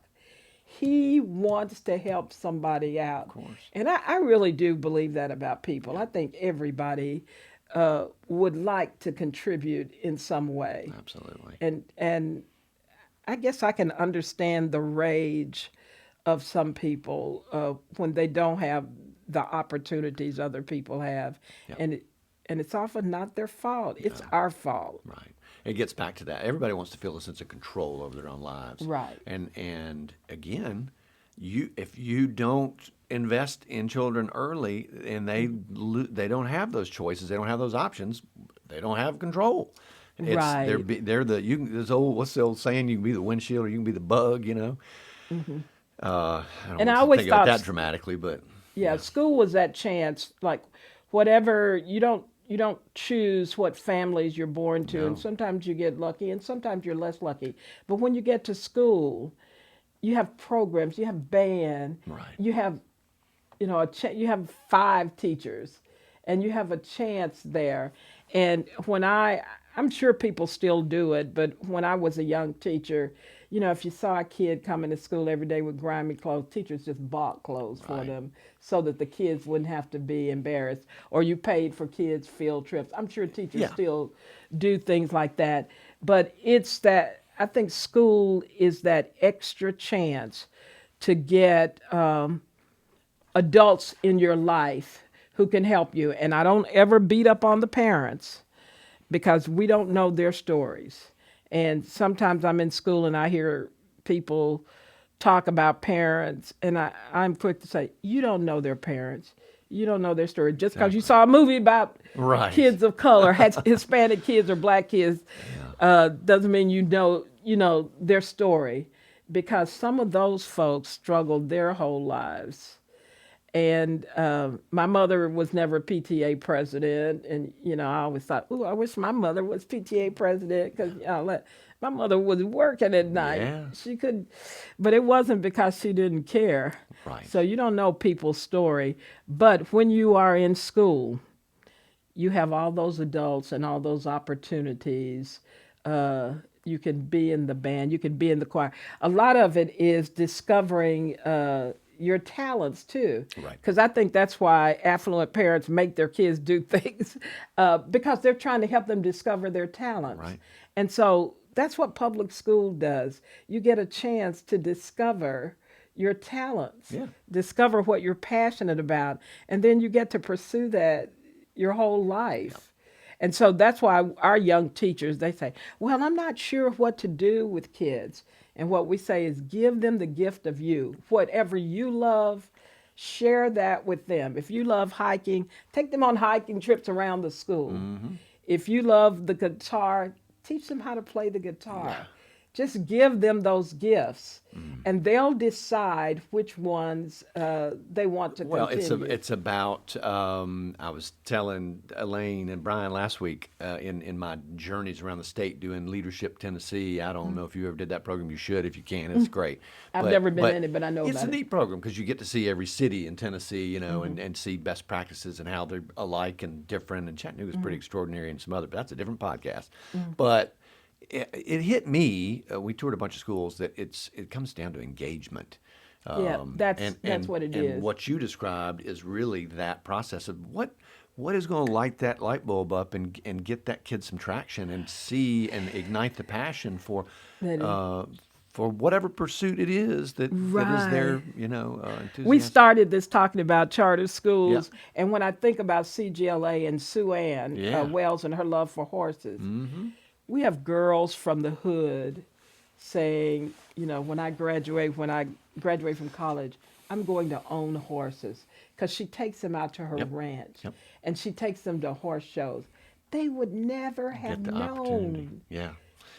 D: he wants to help somebody out. Of
C: course.
D: And I really do believe that about people. I think everybody would like to contribute in some way.
C: Absolutely.
D: And I guess I can understand the rage of some people when they don't have the opportunities other people have.
C: Yep.
D: And it's often not their fault. It's our fault.
C: Right. It gets back to that. Everybody wants to feel a sense of control over their own lives.
D: Right.
C: And again, if you don't invest in children early and they don't have those choices, they don't have those options, they don't have control.
D: Right.
C: They're what's the old saying? You can be the windshield or you can be the bug.
D: Mm-hmm.
C: I don't
D: And I
C: want to
D: always
C: think about
D: thought
C: that dramatically, but
D: Yeah, school was that chance, like whatever, you don't choose what families you're born to, and sometimes you get lucky and sometimes you're less lucky. But when you get to school, you have programs, you have band,
C: Right.
D: you have you have 5 teachers and you have a chance there. And when I'm sure people still do it, but when I was a young teacher, if you saw a kid coming to school every day with grimy clothes, teachers just bought clothes for
C: Right.
D: them so that the kids wouldn't have to be embarrassed. Or you paid for kids' field trips. I'm sure teachers
C: Yeah.
D: still do things like that. But it's that, I think school is that extra chance to get adults in your life who can help you. And I don't ever beat up on the parents because we don't know their stories. And sometimes I'm in school and I hear people talk about parents, and I'm quick to say, you don't know their parents. You don't know their story. Just because you saw a movie about
C: Right.
D: kids of color, Hispanic kids or black kids, doesn't mean you know their story, because some of those folks struggled their whole lives. And my mother was never PTA president, and I always thought, "Ooh, I wish my mother was PTA president," because my mother was working at night.
C: Yeah.
D: She could, but it wasn't because she didn't care.
C: Right.
D: So you don't know people's story, but when you are in school, you have all those adults and all those opportunities. You can be in the band, you can be in the choir. A lot of it is discovering your talents too.
C: Right.
D: Because I think that's why affluent parents make their kids do things, because they're trying to help them discover their talents.
C: Right.
D: And so that's what public school does. You get a chance to discover your talents,
C: Yeah.
D: discover what you're passionate about, and then you get to pursue that your whole life. And so that's why our young teachers, they say, well, I'm not sure what to do with kids. And what we say is give them the gift of you. Whatever you love, share that with them. If you love hiking, take them on hiking trips around the school. If you love the guitar, teach them how to play the guitar. Just give them those gifts, and they'll decide which ones they want to continue.
C: It's about. I was telling Elaine and Brian last week in my journeys around the state doing Leadership Tennessee. I don't know if you ever did that program. You should if you can. It's great.
D: I've never been in it, but I know
C: it's
D: about
C: a
D: it.
C: neat program because you get to see every city in Tennessee, and see best practices and how they're alike and different. And Chattanooga's pretty extraordinary and some other, but that's a different podcast. But it hit me. We toured a bunch of schools that it comes down to engagement.
D: That's what it is.
C: And what you described is really that process of what is going to light that light bulb up and get that kid some traction and see and ignite the passion for whatever pursuit it is that is their enthusiasm.
D: We started this talking about charter schools, and when I think about CGLA and Sue Ann Wells and her love for horses, we have girls from the hood saying, when I graduate from college, I'm going to own horses, because she takes them out to her ranch, and she takes them to horse shows. They would never have known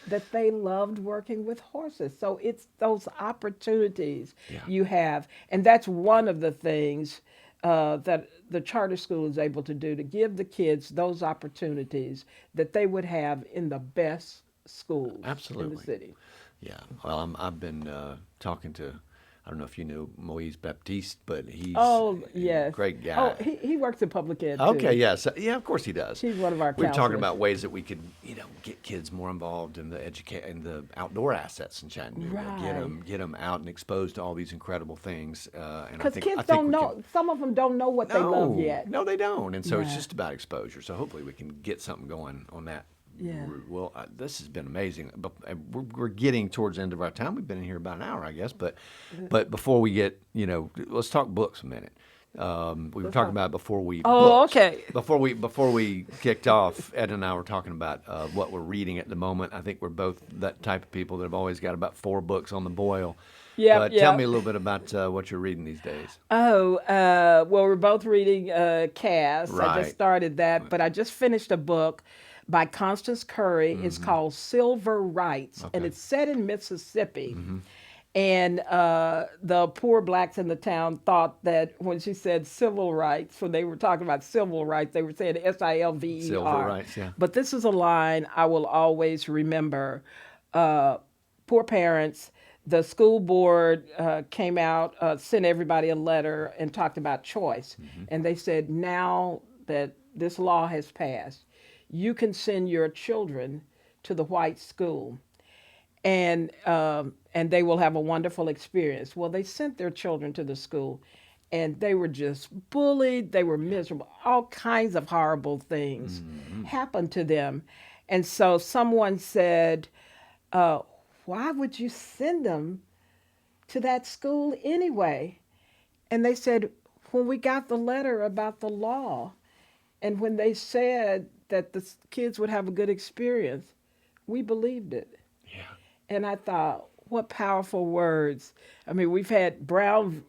D: that they loved working with horses. So it's those opportunities you have, and that's one of the things that the charter school is able to do, to give the kids those opportunities that they would have in the best schools in the city.
C: Yeah. Well, I've been talking to, I don't know if you know Moise Baptiste, but he's a great guy.
D: Oh, he works in public ed too.
C: Okay, yes. Yeah, of course he does.
D: He's one of our
C: We were talking
D: counselors.
C: about ways that we could, get kids more involved in in the outdoor assets in Chattanooga.
D: Right.
C: Get them out and exposed to all these incredible things.
D: Because kids don't know, some of them don't know what they love yet.
C: No, they don't. And so it's just about exposure. So hopefully we can get something going on that.
D: Yeah.
C: Well, this has been amazing. But we're getting towards the end of our time. We've been in here about an hour, I guess. But before we get, let's talk books a minute. We were talking about it before we.
D: Oh,
C: books.
D: okay.
C: Before we kicked off, Ed and I were talking about what we're reading at the moment. I think we're both that type of people that have always got about 4 books on the boil.
D: Yeah.
C: Tell me a little bit about what you're reading these days.
D: Well, we're both reading Cass. I
C: Right.
D: just started that, but I just finished a book by Constance Curry. It's called Silver Rights, and it's set in Mississippi. And the poor blacks in the town thought that when she said civil rights, when they were talking about civil rights, they were saying SILVER.
C: Silver rights, yeah.
D: But this is a line I will always remember. Poor parents. The school board came out, sent everybody a letter and talked about choice. And they said, now that this law has passed, you can send your children to the white school, and they will have a wonderful experience. Well, they sent their children to the school, and they were just bullied. They were miserable. All kinds of horrible things happened to them. And so someone said, why would you send them to that school anyway? And they said, when we got the letter about the law, and when they said that the kids would have a good experience, we believed it.
C: Yeah.
D: And I thought, what powerful words. I mean, we've had Brown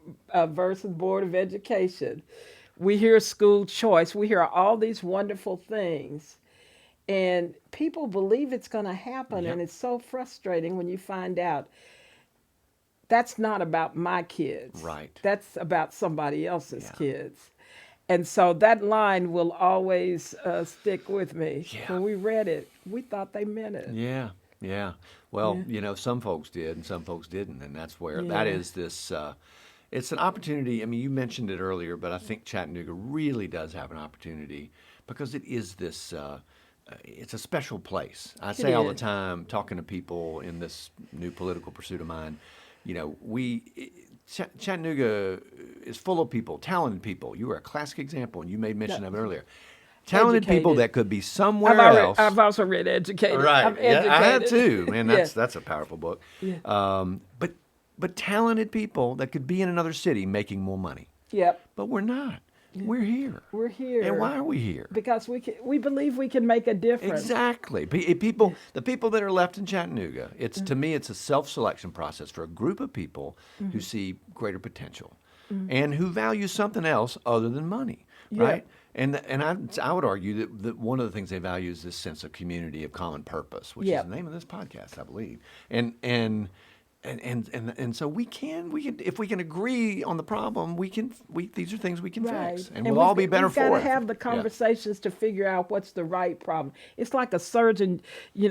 D: versus Board of Education. We hear school choice. We hear all these wonderful things. And people believe it's going to happen.
C: Yep.
D: And it's so frustrating when you find out that's not about my kids.
C: Right.
D: That's about somebody else's
C: Yeah.
D: kids. And so that line will always stick with me.
C: Yeah.
D: When we read it, we thought they meant it.
C: Yeah, yeah. Well, some folks did and some folks didn't, and that's where that
D: Yeah.
C: is this. It's an opportunity. I mean, you mentioned it earlier, but I think Chattanooga really does have an opportunity because it is this. It's a special place. I say all the
D: is.
C: time, talking to people in this new political pursuit of mine. Chattanooga is full of people, talented people. You were a classic example, and you made mention of it earlier. Talented people
D: Educated.
C: that could be somewhere else.
D: I've also read Educated.
C: Right.
D: I'm
C: Yeah, I had
D: educated.
C: too. Man,
D: Yeah.
C: that's a powerful book.
D: Yeah.
C: But talented people that could be in another city making more money.
D: Yep.
C: But we're not. We're here.
D: We're here.
C: And why are we here?
D: Because we believe we can make a difference.
C: Exactly. The people that are left in Chattanooga, to me, it's a self-selection process for a group of people who see greater potential and who value something else other than money,
D: Yeah.
C: right? And I would argue that one of the things they value is this sense of community, of common purpose, which
D: Yeah.
C: is the name of this podcast, I believe. And so we can if we can agree on the problem, these are things we can fix, and we'll all be better for it.
D: We've got to have the
C: Yeah.
D: conversations to figure out what's the right problem. It's like a surgeon,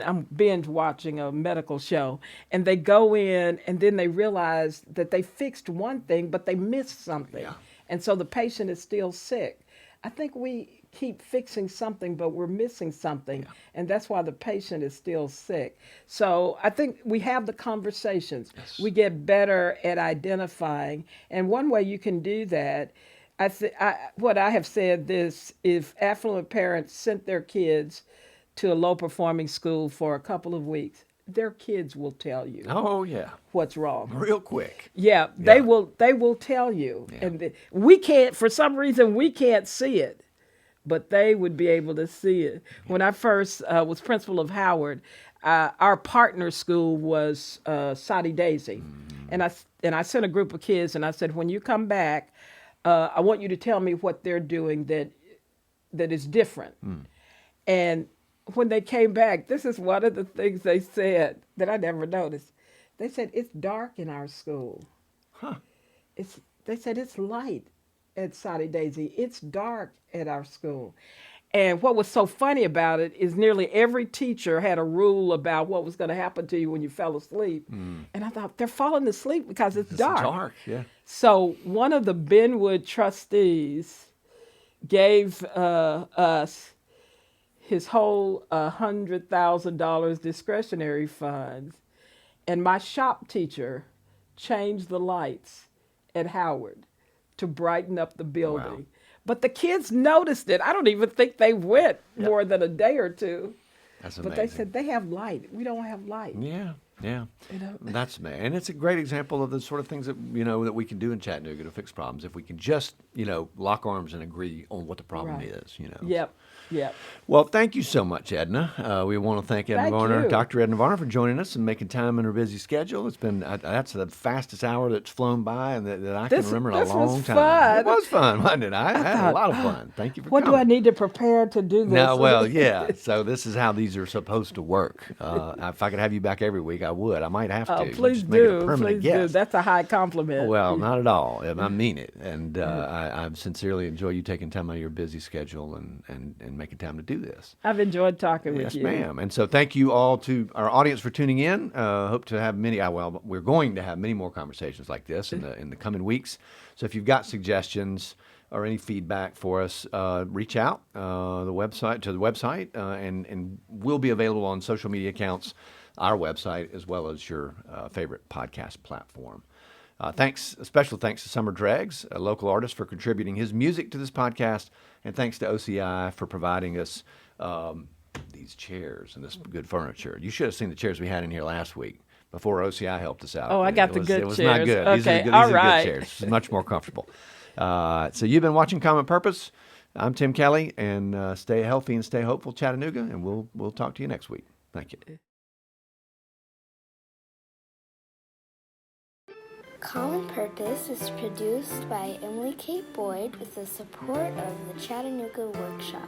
D: I'm binge watching a medical show, and they go in and then they realize that they fixed one thing, but they missed something.
C: Yeah.
D: And so the patient is still sick. I think we keep fixing something, but we're missing something. And that's why the patient is still sick. So I think we have the conversations.
C: Yes.
D: We get better at identifying. And one way you can do that, what I have said this, if affluent parents sent their kids to a low performing school for a couple of weeks, their kids will tell you
C: Oh yeah,
D: what's wrong.
C: real quick.
D: Yeah, they will tell you.
C: Yeah.
D: And we can't, for some reason, we can't see it, but they would be able to see it. When I first was principal of Howard, our partner school was Soddy Daisy. And I sent a group of kids and I said, when you come back, I want you to tell me what they're doing that is different. And when they came back, this is one of the things they said that I never noticed. They said, it's dark in our school.
C: Huh.
D: They said it's light at Soddy Daisy. It's dark at our school. And what was so funny about it is nearly every teacher had a rule about what was going to happen to you when you fell asleep. And I thought, they're falling asleep because it's dark.
C: It's dark, yeah.
D: So one of the Benwood trustees gave us his whole $100,000 discretionary funds. And my shop teacher changed the lights at Howard to brighten up the building.
C: Wow.
D: But the kids noticed it. I don't even think they went more than a day or two.
C: That's amazing.
D: But they said, they have light. We don't have light.
C: Yeah, yeah.
D: You know?
C: That's amazing. And it's a great example of the sort of things that, that we can do in Chattanooga to fix problems if we can just, lock arms and agree on what the problem
D: Right.
C: is,
D: Yep.
C: Well, thank you so much, Edna. We want to thank Edna
D: Thank
C: Varner,
D: you.
C: Dr. Edna Varner, for joining us and making time in her busy schedule. It's been that's the fastest hour that's flown by and that I can remember in a
D: this was
C: long time.
D: fun.
C: It was fun, wasn't it? I had
D: thought,
C: a lot of fun. Thank you for
D: What
C: coming.
D: do I need to prepare to do this?
C: No, well, yeah. So this is how these are supposed to work. If I could have you back every week, I would. I might have to.
D: Please
C: Just make it a
D: do.
C: permanent
D: Please do.
C: guest.
D: That's a high compliment.
C: Well, not at all. I mean it. And I sincerely enjoy you taking time out of your busy schedule and making time to do this.
D: I've enjoyed talking with
C: Yes,
D: you.
C: ma'am. And so thank you all to our audience for tuning in. Hope to have we're going to have many more conversations like this in the coming weeks. So if you've got suggestions or any feedback for us, reach out to the website, and we'll be available on social media accounts, our website, as well as your favorite podcast platform. Special thanks to Summer Dreggs, a local artist, for contributing his music to this podcast, and thanks to OCI for providing us these chairs and this good furniture. You should have seen the chairs we had in here last week before OCI helped us out.
D: Oh, I got the good
C: It was not
D: chairs.
C: good. These are
D: Okay,
C: good,
D: all
C: these are
D: right.
C: good chairs. It's much more comfortable. So you've been watching Common Purpose. I'm Tim Kelly, and stay healthy and stay hopeful, Chattanooga, and we'll talk to you next week. Thank you.
E: Common Purpose is produced by Emily Kate Boyd with the support of the Chattanooga Workshop.